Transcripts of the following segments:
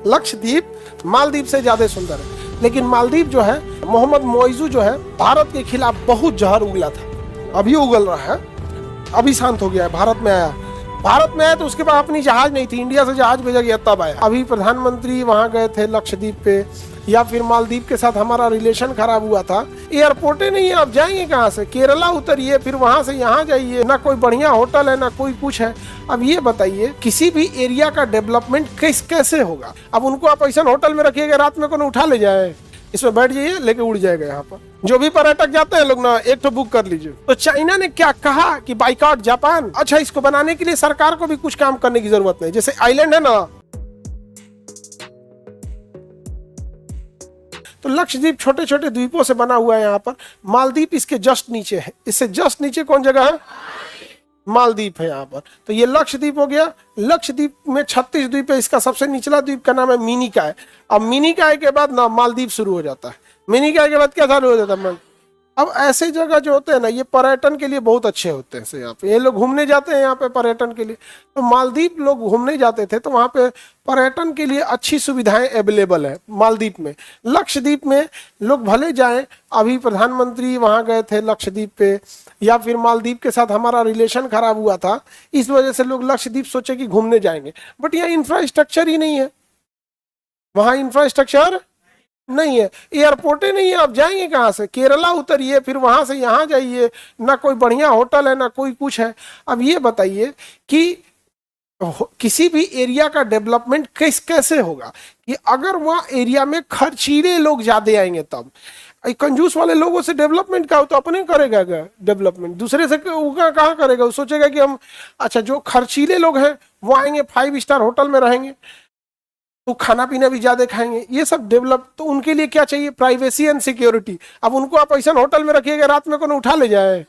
लक्षद्वीप मालदीव से ज्यादा सुंदर है, लेकिन मालदीव जो है, मोहम्मद मोइजू जो है, भारत के खिलाफ बहुत जहर उगला था, अभी उगल रहा है, अभी शांत हो गया है। भारत में आया तो उसके बाद अपनी जहाज नहीं थी, इंडिया से जहाज भेजा गया तब आया। अभी प्रधानमंत्री वहां गए थे लक्षद्वीप पे, या फिर मालदीव के साथ हमारा रिलेशन खराब हुआ था। एयरपोर्टे नहीं है, आप जाएंगे कहाँ से? केरला उतरिए, फिर वहां से यहाँ जाइए, ना कोई बढ़िया होटल है, ना कोई कुछ है। अब ये बताइए, किसी भी एरिया का डेवलपमेंट कैसे होगा? अब उनको आप ऐसा होटल में रखिएगा, रात में कौन उठा ले जाए, इसमें बैठ जाइए, लेके उड़ जाएगा। यहाँ पर जो भी पर्यटक जाते हैं लोग ना, एक तो बुक कर लीजिए। तो चाइना ने क्या कहा कि बाइकआउट जापान। अच्छा, इसको बनाने के लिए सरकार को भी कुछ काम करने की जरूरत नहीं। जैसे आइलैंड है ना, तो लक्षद्वीप छोटे छोटे द्वीपों से बना हुआ है। यहाँ पर मालदीव इसके जस्ट नीचे है, इससे जस्ट नीचे कौन जगह है? मालदीप है यहाँ पर। तो ये लक्षद्वीप हो गया। लक्षद्वीप में 36 द्वीप है, इसका सबसे निचला द्वीप का नाम है मिनिकॉय। अब मिनिकॉय के बाद ना मालदीव शुरू हो जाता है। मिनिकॉय के बाद क्या चालू हो जाता है? अब ऐसे जगह जो होते हैं ना, ये पर्यटन के लिए बहुत अच्छे होते हैं। यहाँ पे ये लोग घूमने जाते हैं यहाँ पे पर्यटन के लिए। तो मालदीव लोग घूमने जाते थे, तो वहाँ पे पर्यटन के लिए अच्छी सुविधाएं अवेलेबल है मालदीव में। लक्षद्वीप में लोग भले जाएं, अभी प्रधानमंत्री वहाँ गए थे लक्षद्वीप पे, या फिर मालदीव के साथ हमारा रिलेशन खराब हुआ था, इस वजह से लोग लक्षद्वीप सोचे कि घूमने जाएंगे। बट यहाँ इंफ्रास्ट्रक्चर ही नहीं है, वहाँ इंफ्रास्ट्रक्चर नहीं है, एयरपोर्टे नहीं है, आप जाएंगे कहाँ से? केरला उतरिए, फिर वहां से यहाँ जाइए, ना कोई बढ़िया होटल है, ना कोई कुछ है। अब ये बताइए कि किसी भी एरिया का डेवलपमेंट कैसे होगा कि अगर वहाँ एरिया में खर्चीले लोग ज्यादा आएंगे तब। कंजूस वाले लोगों से डेवलपमेंट क्या होता? अपने करेगा डेवलपमेंट, दूसरे से कहाँ करेगा? वो सोचेगा कि हम, अच्छा जो खर्चीले लोग हैं वो आएंगे, 5 स्टार होटल में रहेंगे, तो खाना पीना भी ज्यादा खाएंगे, ये सब डेवलप। तो उनके लिए क्या चाहिए? Privacy and security. अब उनको आप ऐसा होटल में रखिएगा, रात में कौन उठा ले जाए?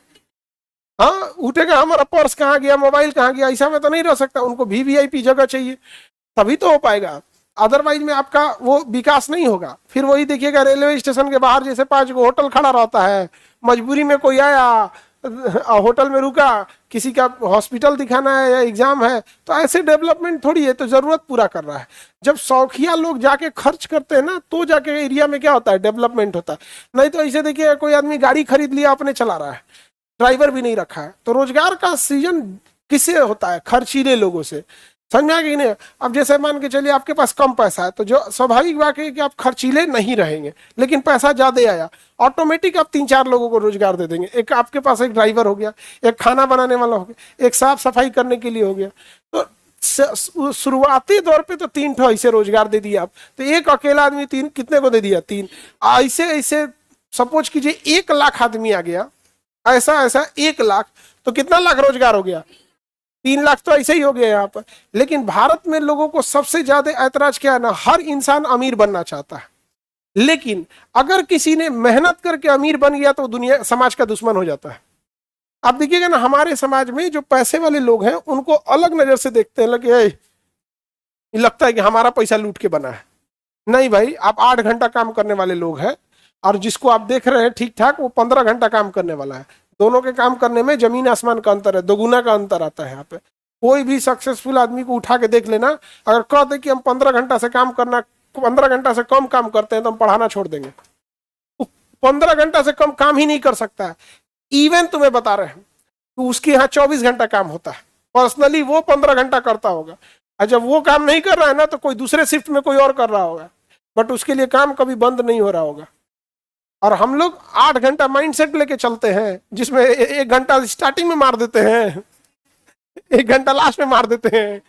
हाँ, उठेगा, हमारा पर्स कहाँ गया, मोबाइल कहाँ गया, ऐसा में तो नहीं रह सकता। उनको भी वीआईपी जगह चाहिए, तभी तो हो पाएगा। अदरवाइज में आपका वो विकास नहीं होगा। फिर वही देखिएगा, रेलवे स्टेशन के बाहर जैसे 5 गो होटल खड़ा रहता है, मजबूरी में कोई आया, होटल में रुका, किसी का हॉस्पिटल दिखाना है या एग्जाम है, तो ऐसे डेवलपमेंट थोड़ी है, तो जरूरत पूरा कर रहा है। जब शौकिया लोग जाके खर्च करते हैं ना, तो जाके एरिया में क्या होता है? डेवलपमेंट होता है। नहीं तो ऐसे देखिए, कोई आदमी गाड़ी खरीद लिया, अपने चला रहा है, ड्राइवर भी नहीं रखा है, तो रोजगार का सृजन किससे होता है? खर्चीले लोगों से। समझा कि नहीं? अब जैसे मान के चलिए आपके पास कम पैसा है, तो जो स्वाभाविक बात है कि आप खर्चीले नहीं रहेंगे, लेकिन पैसा ज्यादा आया, ऑटोमेटिक आप 3-4 लोगों को रोजगार दे देंगे। एक आपके पास एक ड्राइवर हो गया, एक खाना बनाने वाला हो गया, एक साफ सफाई करने के लिए हो गया। तो शुरुआती दौर पे तो 3 ठो ऐसे रोजगार दे दिया आप। तो एक अकेला आदमी 3 कितने को दे दिया? 3। ऐसे ऐसे सपोज कीजिए 1 लाख आदमी आ गया, ऐसा 1 लाख, तो कितना लाख रोजगार हो गया? 3 लाख तो ऐसे ही हो गया यहाँ पर। लेकिन भारत में लोगों को सबसे ज्यादा ऐतराज क्या है ना, हर इंसान अमीर बनना चाहता है, लेकिन अगर किसी ने मेहनत करके अमीर बन गया तो दुनिया समाज का दुश्मन हो जाता है। आप देखिएगा ना, हमारे समाज में जो पैसे वाले लोग हैं उनको अलग नजर से देखते हैं, लगे लगता है कि हमारा पैसा लूट के बना है। नहीं भाई, आप 8 घंटा काम करने वाले लोग हैं, और जिसको आप देख रहे हैं ठीक ठाक, वो 15 घंटा काम करने वाला है। दोनों के काम करने में जमीन आसमान का अंतर है, दोगुना का अंतर आता है यहाँ पे। कोई भी सक्सेसफुल आदमी को उठा के देख लेना, अगर कह दे कि हम 15 घंटा से काम करना, 15 घंटा से कम काम करते हैं, तो हम पढ़ाना छोड़ देंगे। 15 घंटा से कम काम ही नहीं कर सकता है। इवन तुम्हें बता रहे हैं तो उसके यहाँ 24 घंटा काम होता है, पर्सनली वो 15 घंटा करता होगा। और जब वो काम नहीं कर रहा है ना, तो कोई दूसरे शिफ्ट में कोई और कर रहा होगा, बट उसके लिए काम कभी बंद नहीं हो रहा होगा। और हम लोग 8 घंटा माइंडसेट लेके चलते हैं, जिसमें 1 घंटा स्टार्टिंग में मार देते हैं, 1 घंटा लास्ट में मार देते हैं।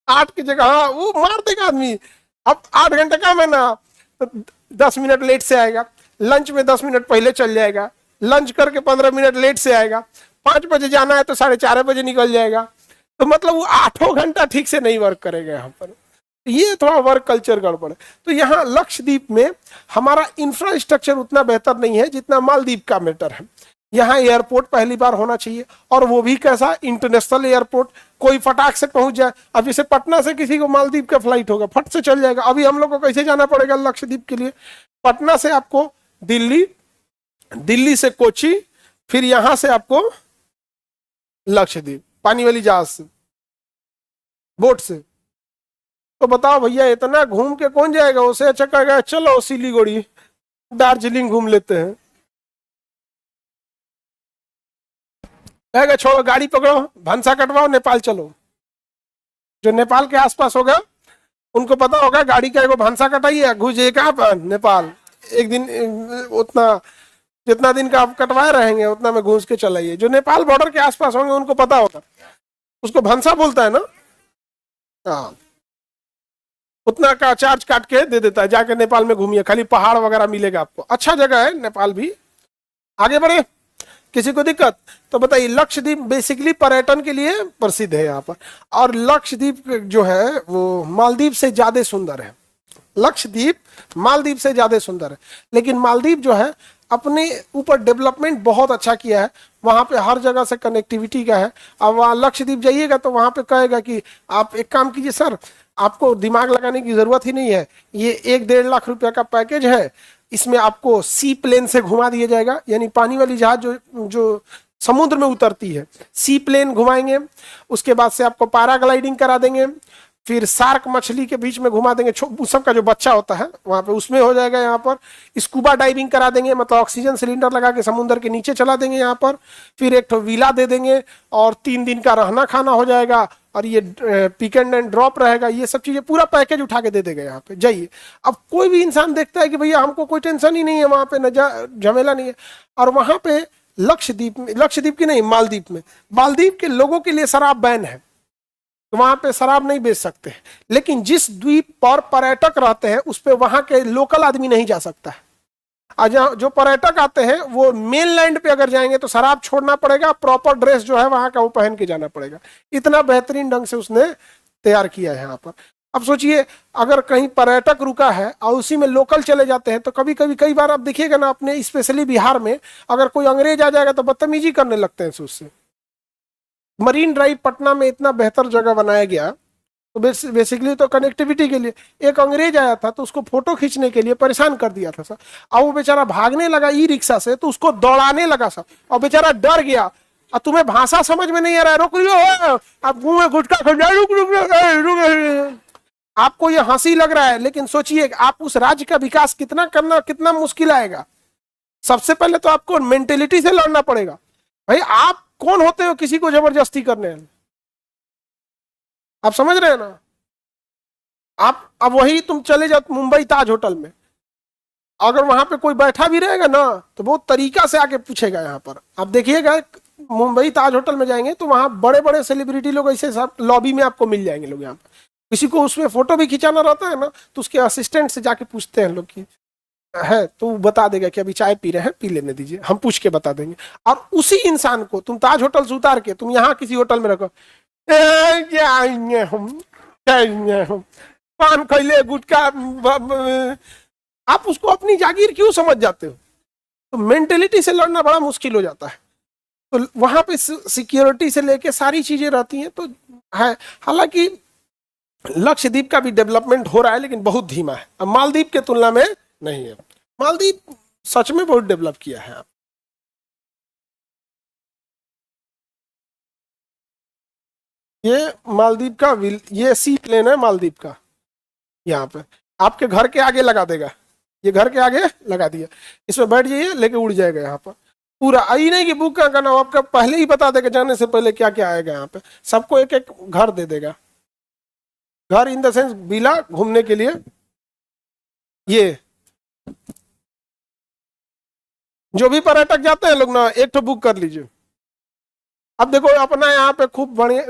8 की जगह हाँ वो मार देगा आदमी। अब 8 घंटे काम है ना, तो 10 मिनट लेट से आएगा, लंच में 10 मिनट पहले चल जाएगा, लंच करके 15 मिनट लेट से आएगा, 5 बजे जाना है तो 4:30 बजे निकल जाएगा। तो मतलब वो 8 घंटा ठीक से नहीं वर्क करेगा यहाँ पर। ये थोड़ा वर्क कल्चर गड़बड़ है। तो यहाँ लक्षद्वीप में हमारा इंफ्रास्ट्रक्चर उतना बेहतर नहीं है जितना मालदीव का मैटर है। यहाँ एयरपोर्ट पहली बार होना चाहिए, और वो भी कैसा? इंटरनेशनल एयरपोर्ट, कोई फटाक से पहुंच जाए। अब जैसे पटना से किसी को मालदीव का फ्लाइट होगा, फट से चल जाएगा। अभी हम लोग को कैसे जाना पड़ेगा लक्षद्वीप के लिए? पटना से आपको दिल्ली, दिल्ली से कोची, फिर यहां से आपको लक्षद्वीप पानी वाली जहाज से, बोट से। उसको बताओ भैया इतना घूम के कौन जाएगा, उसे अच्छा कहेगा चलो सिलीगुड़ी दार्जिलिंग घूम लेते हैं, कहेगा छोड़ो गाड़ी पकड़ो भंसा कटवाओ नेपाल चलो। जो नेपाल के आसपास होगा उनको पता होगा गाड़ी का एगो भंसा कटाइए घुस जाइए कहाँ पर नेपाल, एक दिन उतना जितना दिन का आप कटवाए रहेंगे उतना में घुस के चलाइए। जो नेपाल बॉर्डर के आसपास होंगे उनको पता होगा, उसको भंसा बोलता है ना, हाँ उतना का चार्ज काट के दे देता है, जाके नेपाल में घूमिए खाली पहाड़ वगैरह मिलेगा आपको, अच्छा जगह है नेपाल भी। आगे बढ़े, किसी को दिक्कत तो बताइए। लक्षद्वीप बेसिकली पर्यटन के लिए प्रसिद्ध है यहाँ पर, और लक्षद्वीप जो है वो मालदीव से ज्यादा सुंदर है। लक्षद्वीप मालदीव से ज्यादा सुंदर है, लेकिन मालदीव जो है अपने ऊपर डेवलपमेंट बहुत अच्छा किया है, वहां पे हर जगह से कनेक्टिविटी का है। अब वहाँ लक्षद्वीप जाइएगा तो वहां पे कहेगा कि आप एक काम कीजिए सर, आपको दिमाग लगाने की जरूरत ही नहीं है, ये 1-1.5 लाख रुपया का पैकेज है, इसमें आपको सी प्लेन से घुमा दिया जाएगा, यानी पानी वाली जहाज जो समुद्र में उतरती है, सी प्लेन घुमाएंगे, उसके बाद से आपको पैराग्लाइडिंग करा देंगे, फिर शार्क मछली के बीच में घुमा देंगे, सबका जो बच्चा होता है वहां पे उसमें हो जाएगा। यहाँ पर स्कूबा डाइविंग करा देंगे, मतलब ऑक्सीजन सिलेंडर लगा के समुद्र के नीचे चला देंगे यहाँ पर, फिर एक तो विला दे देंगे और 3 दिन का रहना खाना हो जाएगा, और ये पिक एंड ड्रॉप रहेगा, ये सब चीजें पूरा पैकेज उठा के दे देगा यहाँ पे जाइए। अब कोई भी इंसान देखता है कि भैया हमको कोई टेंशन ही नहीं है, वहां पे न झमेला नहीं है, और वहां पे लक्षद्वीप की नहीं मालदीव के लोगों के लिए शराब बैन है, तो वहां पे शराब नहीं बेच सकते, लेकिन जिस द्वीप पर पर्यटक रहते हैं उस पे वहां के लोकल आदमी नहीं जा सकता है। आज जो पर्यटक आते हैं वो मेन लैंड पे अगर जाएंगे तो शराब छोड़ना पड़ेगा, प्रॉपर ड्रेस जो है वहां का वो पहन के जाना पड़ेगा। इतना बेहतरीन ढंग से उसने तैयार किया है यहाँ पर। अब सोचिए अगर कहीं पर्यटक रुका है और उसी में लोकल चले जाते हैं, तो कई बार आप देखिएगा ना अपने स्पेशली बिहार में, अगर कोई अंग्रेज आ जाएगा तो बदतमीजी करने लगते हैं उससे। मरीन ड्राइव पटना में इतना बेहतर जगह बनाया गया, तो बेसिकली तो कनेक्टिविटी के लिए। एक अंग्रेज आया था तो उसको फोटो खींचने के लिए परेशान कर दिया था सर, और वो बेचारा भागने लगा ई रिक्शा से, तो उसको दौड़ाने लगा सर, और बेचारा डर गया। और तुम्हें भाषा समझ में नहीं आ रहा है, रुक लियो आप मुंह में गुटखा खा रुक। आपको ये हंसी लग रहा है, लेकिन सोचिए आप उस राज्य का विकास करना कितना मुश्किल आएगा। सबसे पहले तो आपको मेंटेलिटी से लड़ना पड़ेगा। भाई आप कौन होते हो किसी को जबरदस्ती करने? आप समझ रहे हैं ना? आप अब वही तुम चले जाओ मुंबई ताज होटल में, अगर वहां पे कोई बैठा भी रहेगा ना तो बहुत तरीका से आके पूछेगा। यहाँ पर आप देखिएगा मुंबई ताज होटल में जाएंगे तो वहां बड़े बड़े सेलिब्रिटी लोग ऐसे सब लॉबी में आपको मिल जाएंगे लोग। यहाँ पर किसी को उसमें फोटो भी खिंचाना रहता है ना, तो उसके असिस्टेंट से जाके पूछते हैं लोग की है, तो वो बता देगा कि अभी चाय पी रहे हैं, पी लेने दीजिए, हम पूछ के बता देंगे। और उसी इंसान को तुम ताज होटल से उतार के तुम यहाँ किसी होटल में रखो, पान खैले गुटखा, आप उसको अपनी जागीर क्यों समझ जाते हो? तो मेंटेलिटी से लड़ना बड़ा मुश्किल हो जाता है। तो वहां पे सिक्योरिटी से लेके सारी चीजें रहती हैं, तो है। हालांकि लक्षद्वीप का भी डेवलपमेंट हो रहा है, लेकिन बहुत धीमा है, अब मालदीव के तुलना में नहीं है। मालदीव सच में बहुत डेवलप किया है। ये मालदीव का ये सी प्लेन है मालदीव का, यहाँ पे आपके घर के आगे लगा देगा, ये घर के आगे लगा दिया, इसमें बैठ जाइए लेके उड़ जाएगा। यहाँ पर पूरा आई नहीं कि बुक का करना, आपका पहले ही बता देगा जाने से पहले क्या क्या आएगा। यहाँ पे सबको एक एक घर दे देगा, घर इन द सेंस विला घूमने के लिए। ये जो भी पर्यटक जाते हैं लोग ना, एक तो बुक कर लीजिए। अब देखो अपना यहाँ पे खूब बढ़िया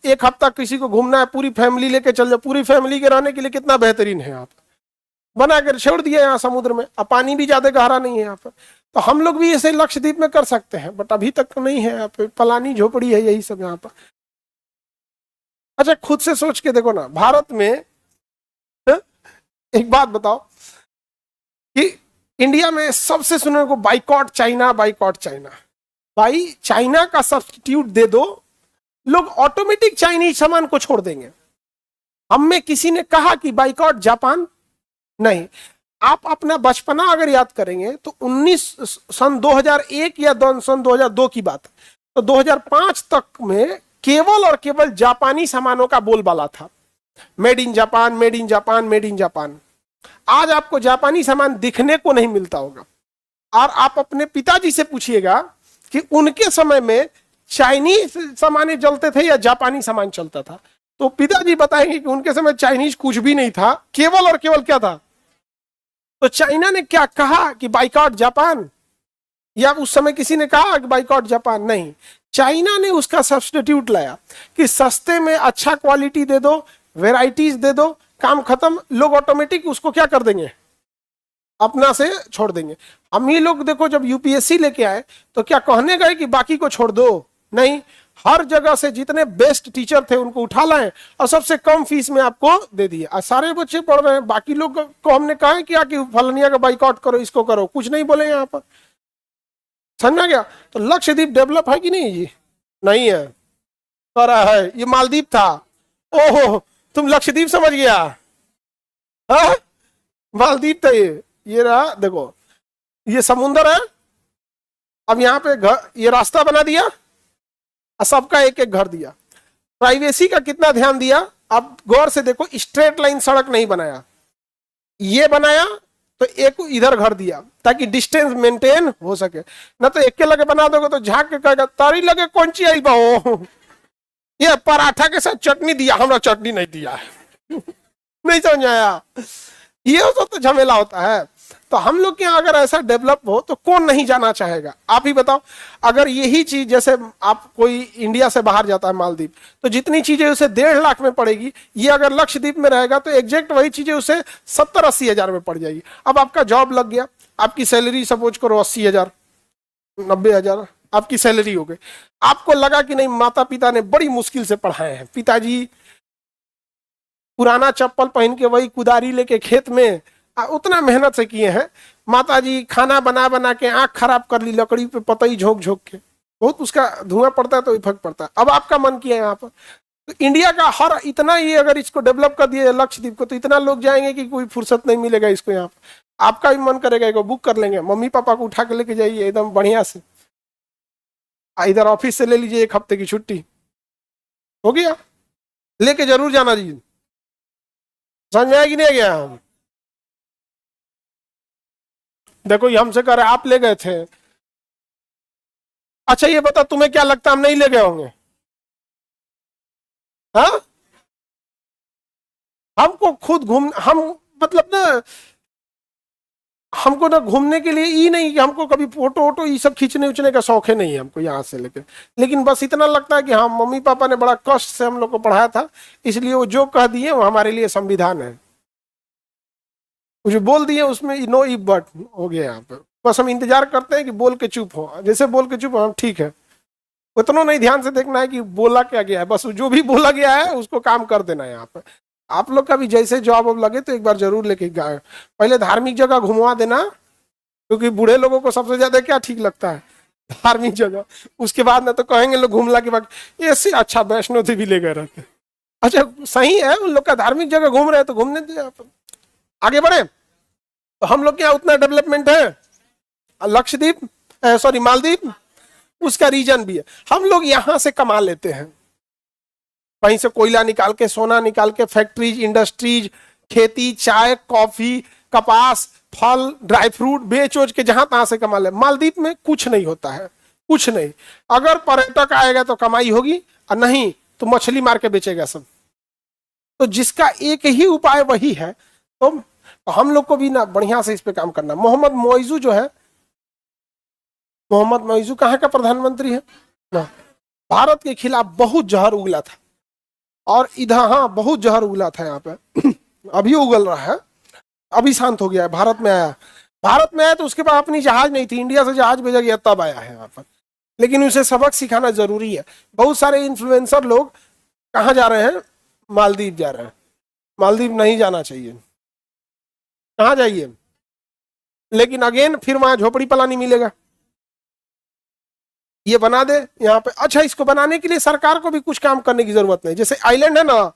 1 हफ्ता किसी को घूमना है, पूरी फैमिली लेके चल जाओ, पूरी फैमिली के रहने के लिए कितना बेहतरीन है। यहाँ पे बना कर छोड़ दिया यहाँ समुद्र में, अब पानी भी ज्यादा गहरा नहीं है यहाँ पे, तो हम लोग भी ऐसे लक्षद्वीप में कर सकते हैं, बट अभी तक तो नहीं है। यहाँ पे पलानी झोपड़ी है, यही सब यहाँ पर। अच्छा खुद से सोच के देखो ना, भारत में एक बात बताओ कि इंडिया में सबसे सुनने को बाइकॉट चाइना, बाइकॉट चाइना। भाई चाइना का सब्स्टिट्यूट दे दो, लोग ऑटोमेटिक चाइनीज सामान को छोड़ देंगे। हम में किसी ने कहा कि बाइकॉट जापान नहीं। आप अपना बचपना अगर याद करेंगे तो सन 2001 या सन 2002 की बात, तो 2005 तक में केवल और केवल जापानी सामानों का बोलबाला था। Made in Japan, made in Japan, made in Japan. आज आपको जापानी सामान दिखने को नहीं मिलता होगा। और आप अपने पिताजी से पूछिएगा कि उनके समय में चाइनीज सामान चलते थे या जापानी सामान चलता था, तो पिताजी बताएंगे कि उनके समय चाइनीज कुछ भी नहीं था, केवल और केवल क्या था। तो चाइना ने क्या कहा कि बाइकआउट जापान, या उस समय किसी ने कहा कि बाइकआउट जापान? नहीं, चाइना ने उसका सब्स्टिट्यूट लाया कि सस्ते में अच्छा क्वालिटी दे दो, वेराइटीज दे दो, काम खत्म। लोग ऑटोमेटिक उसको क्या कर देंगे, अपना से छोड़ देंगे। हम ही लोग देखो जब यूपीएससी लेके आए तो क्या कहने गए कि बाकी को छोड़ दो? नहीं, हर जगह से जितने बेस्ट टीचर थे उनको उठा लाए और सबसे कम फीस में आपको दे दिए, और सारे बच्चे पढ़ रहे हैं। बाकी लोग को हमने कहा क्या कि फलनिया का बाइकआउट करो, इसको करो, कुछ नहीं बोले यहाँ पर। समझा गया? तो लक्षद्वीप डेवलप है कि नहीं जी? नहीं है, करा है। ये मालदीव था। ओहो, तुम लक्षद्वीप समझ गया? हाँ, मालदीव था ये रहा, देखो ये समुंदर है। अब यहाँ पे घर, ये रास्ता बना दिया और सबका एक एक घर दिया। प्राइवेसी का कितना ध्यान दिया आप गौर से देखो। स्ट्रेट लाइन सड़क नहीं बनाया, ये बनाया तो एक इधर घर दिया ताकि डिस्टेंस मेंटेन हो सके। ना तो एक के लगे बना दोगे तो झाँक के कहेगा तारी लगे कौन ची आई बहो, ये पराठा के साथ चटनी दिया, हमरा चटनी नहीं दिया है। नहीं समझ आया? ये हो तो झमेला होता है। तो हम लोग के यहाँ अगर ऐसा डेवलप हो तो कौन नहीं जाना चाहेगा? आप ही बताओ। अगर यही चीज, जैसे आप कोई इंडिया से बाहर जाता है मालदीव, तो जितनी चीजें उसे 1.5 लाख में पड़ेगी, ये अगर लक्षद्वीप में रहेगा तो एग्जैक्ट वही चीजें उसे 70-80 हजार में पड़ जाएगी। अब आपका जॉब लग गया, आपकी सैलरी सपोज करो 80 हजार, 90 हजार आपकी सैलरी हो गई। आपको लगा कि नहीं, माता पिता ने बड़ी मुश्किल से पढ़ाए हैं, पिताजी पुराना चप्पल पहन के वही कुदारी लेके खेत में उतना मेहनत से किए हैं, माताजी खाना बना बना के आंख खराब कर ली लकड़ी पे पतई झोंक झोंक के, बहुत उसका धुआं पड़ता है तो इफेक्ट पड़ता है। अब आपका मन किया यहाँ पर, तो इंडिया का हर इतना, ये अगर इसको डेवलप कर दिया लक्षद्वीप को, तो इतना लोग जाएंगे कि कोई फुर्सत नहीं मिलेगा इसको यहाँ पर। आपका भी मन करेगा इसको बुक कर लेंगे, मम्मी पापा को उठा के लेके जाइए एकदम बढ़िया से, इधर ऑफिस से ले लीजिए 1 हफ्ते की छुट्टी, हो गया। लेके जरूर जाना जी। समझ में आया कि नहीं गया? हम देखो ये हमसे कह रहे आप ले गए थे। अच्छा ये बता, तुम्हें क्या लगता है हम नहीं ले गए होंगे? हाँ, हमको खुद हम मतलब ना, हमको ना घूमने के लिए ही नहीं कि हमको कभी फोटो वोटो ये सब खींचने उचने का शौक है नहीं है हमको यहाँ से लेके। लेकिन बस इतना लगता है कि हाँ, मम्मी पापा ने बड़ा कष्ट से हम लोग को पढ़ाया था, इसलिए वो जो कह दिए वो हमारे लिए संविधान है। जो बोल दिए उसमें नो इफ बट हो गया यहाँ पे। बस हम इंतजार करते हैं कि बोल के चुप हो, जैसे बोल के चुप हो हम ठीक है। उतना नहीं ध्यान से देखना है कि बोला क्या गया है, बस जो भी बोला गया है उसको काम कर देना है यहाँ पे। आप लोग का भी जैसे जॉब अब लगे तो एक बार जरूर लेके गए, पहले धार्मिक जगह घुमवा देना, क्योंकि बूढ़े लोगों को सबसे ज्यादा क्या ठीक लगता है, धार्मिक जगह। उसके बाद ना तो कहेंगे लोग घूमला के बाद ऐसे अच्छा वैष्णो देवी ले गए रहते। अच्छा सही है, उन लोग का धार्मिक जगह घूम रहे हैं तो घूमने दे, आगे बढ़े। तो हम लोग के यहाँ उतना डेवलपमेंट है, लक्षद्वीप सॉरी मालदीव उसका रीजन भी है। हम लोग यहाँ से कमा लेते हैं, कहीं से कोयला निकाल के, सोना निकाल के, फैक्ट्रीज, इंडस्ट्रीज, खेती, चाय, कॉफी, कपास, फल, ड्राई फ्रूट बेच वोच के जहां तहां से कमा ले। मालदीव में कुछ नहीं होता है, कुछ नहीं। अगर पर्यटक आएगा तो कमाई होगी, और नहीं तो मछली मार के बेचेगा सब। तो जिसका एक ही उपाय वही है। तो हम लोग को भी ना बढ़िया से इस पे काम करना। मोहम्मद मोइजू जो है, मोहम्मद मोइजू कहाँ का प्रधानमंत्री है ना, भारत के खिलाफ बहुत जहर उगला था, और इधर हाँ बहुत जहर उगला था यहाँ पे। अभी उगल रहा है, अभी शांत हो गया है। भारत में आया, भारत में आया तो उसके बाद अपनी जहाज नहीं थी, इंडिया से जहाज भेजा गया तब आया है यहाँ पर। लेकिन उसे सबक सिखाना जरूरी है। बहुत सारे इन्फ्लुएंसर लोग कहाँ जा रहे हैं, मालदीव जा रहे हैं। मालदीव नहीं जाना चाहिए, कहाँ जाइए, लेकिन अगेन फिर वहां झोपड़ी पलानी मिलेगा। ये बना दे यहाँ पे। अच्छा इसको बनाने के लिए सरकार को भी कुछ काम करने की जरूरत नहीं। जैसे आइलैंड है ना,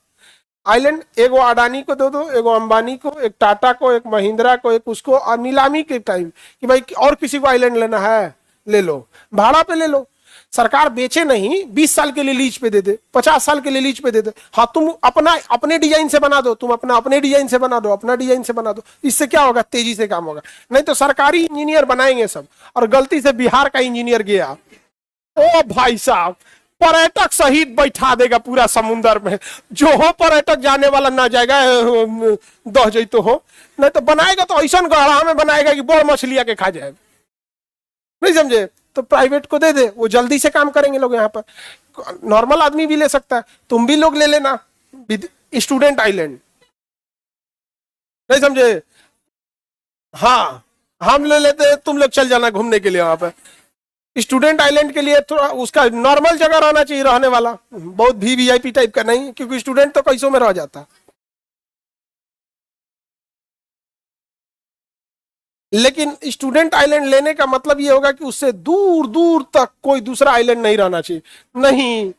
आइलैंड एगो अडानी को दे दो, एगो अंबानी को, एक टाटा को, एक महिंद्रा को, एक उसको, और नीलामी के टाइम कि भाई और किसी को आइलैंड लेना है ले लो, भाड़ा पे ले लो। सरकार बेचे नहीं, 20 साल के लिए लीज पे दे दे, 50 साल के लिए लीज पे दे दे। हाँ, तुम अपना अपने डिजाइन से बना दो, तुम अपने डिजाइन से बना दो, अपना डिजाइन से बना दो। इससे क्या होगा? तेजी से काम होगा। नहीं तो सरकारी इंजीनियर बनाएंगे सब, और गलती से बिहार का इंजीनियर गया, ओ भाई साहब, पर्यटक सहित बैठा देगा पूरा समुद्र में। जो हो पर्यटक जाने वाला ना जाएगा, दह जई तो हो। नहीं तो बनाएगा तो ऐसा गढ़ा में बनाएगा कि बड़ मछलियां के खा जाएगा। नहीं समझे? तो प्राइवेट को दे दे, वो जल्दी से काम करेंगे लोग। यहाँ पर नॉर्मल आदमी भी ले सकता है, तुम भी लोग ले लेना स्टूडेंट आइलैंड। नहीं समझे? हाँ, हम ले लेते, तुम लोग चल जाना घूमने के लिए वहां पर। स्टूडेंट आइलैंड के लिए थोड़ा उसका नॉर्मल जगह रहना चाहिए रहने वाला, बहुत भी वीआईपी टाइप का नहीं, क्योंकि स्टूडेंट तो कैसों में रह जाता। लेकिन स्टूडेंट आइलैंड लेने का मतलब ये होगा कि उससे दूर दूर तक कोई दूसरा आइलैंड नहीं रहना चाहिए। नहीं,